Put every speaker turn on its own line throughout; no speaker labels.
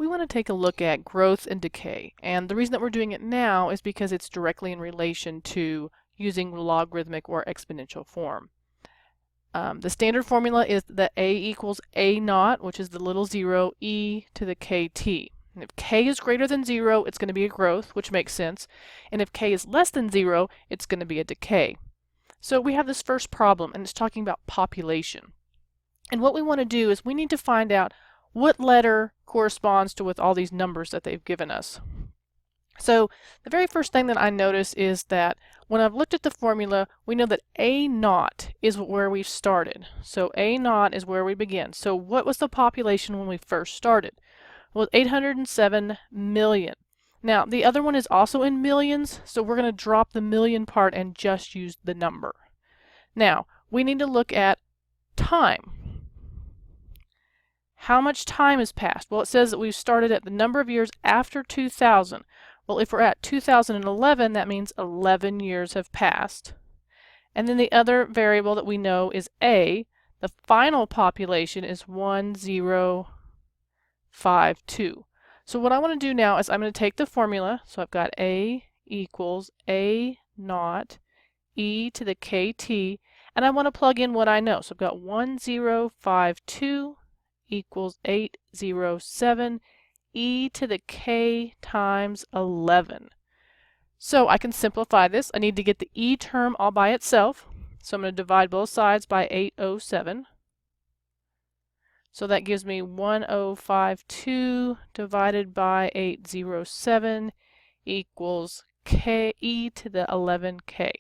we want to take a look at growth and decay. And the reason that we're doing it now is because it's directly in relation to using logarithmic or exponential form. The standard formula is that a equals a naught, which is the little zero, e to the kt. And if k is greater than 0, it's going to be a growth, which makes sense. And if k is less than 0, it's going to be a decay. So we have this first problem, and it's talking about population. And what we want to do is we need to find out what letter corresponds to with all these numbers that they've given us. So the very first thing that I notice is that when I've looked at the formula, we know that a naught is where we started. So a naught is where we begin. So what was the population when we first started? Well, 807 million. Now the other one is also in millions, so we're going to drop the million part and just use the number. Now we need to look at time. How much time has passed? Well, it says that we've started at the number of years after 2000. Well, if we're at 2011, that means 11 years have passed. And then the other variable that we know is A. The final population is 1052. So what I want to do now is I'm going to take the formula. So I've got A equals A naught e to the kt, and I want to plug in what I know. So I've got 1052 equals 807 e to the k times 11. So I can simplify this. I need to get the e term all by itself. So I'm going to divide both sides by 807. So that gives me 1052 divided by 807 equals k e to the 11k.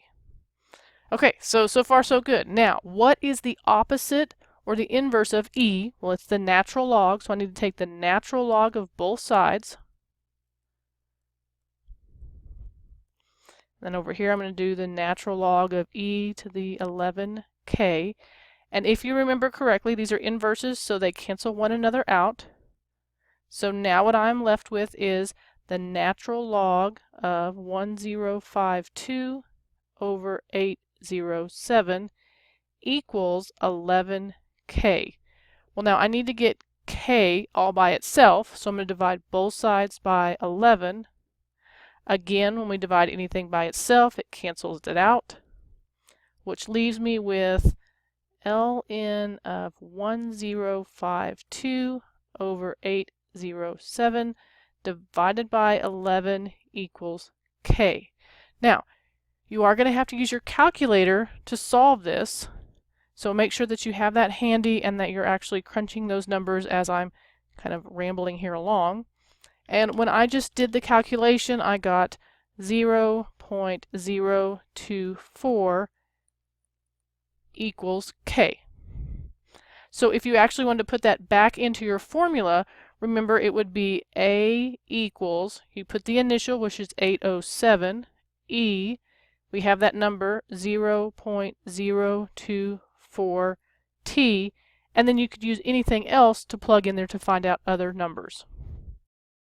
Okay, so far so good. Now, what is the opposite or the inverse of e? Well, it's the natural log, so I need to take the natural log of both sides. Then over here I'm going to do the natural log of e to the 11k. And if you remember correctly, these are inverses, so they cancel one another out. So now what I'm left with is the natural log of 1052 over 807 equals 11k. Well, now I need to get k all by itself, so I'm going to divide both sides by 11. Again, when we divide anything by itself, it cancels it out, which leaves me with ln of 1052 over 807 divided by 11 equals k. Now, you are going to have to use your calculator to solve this, so make sure that you have that handy and that you're actually crunching those numbers as I'm kind of rambling here along. And when I just did the calculation, I got 0.024 equals k. So if you actually wanted to put that back into your formula, remember it would be a equals, you put the initial, which is 807, e, we have that number 0.024t, and then you could use anything else to plug in there to find out other numbers.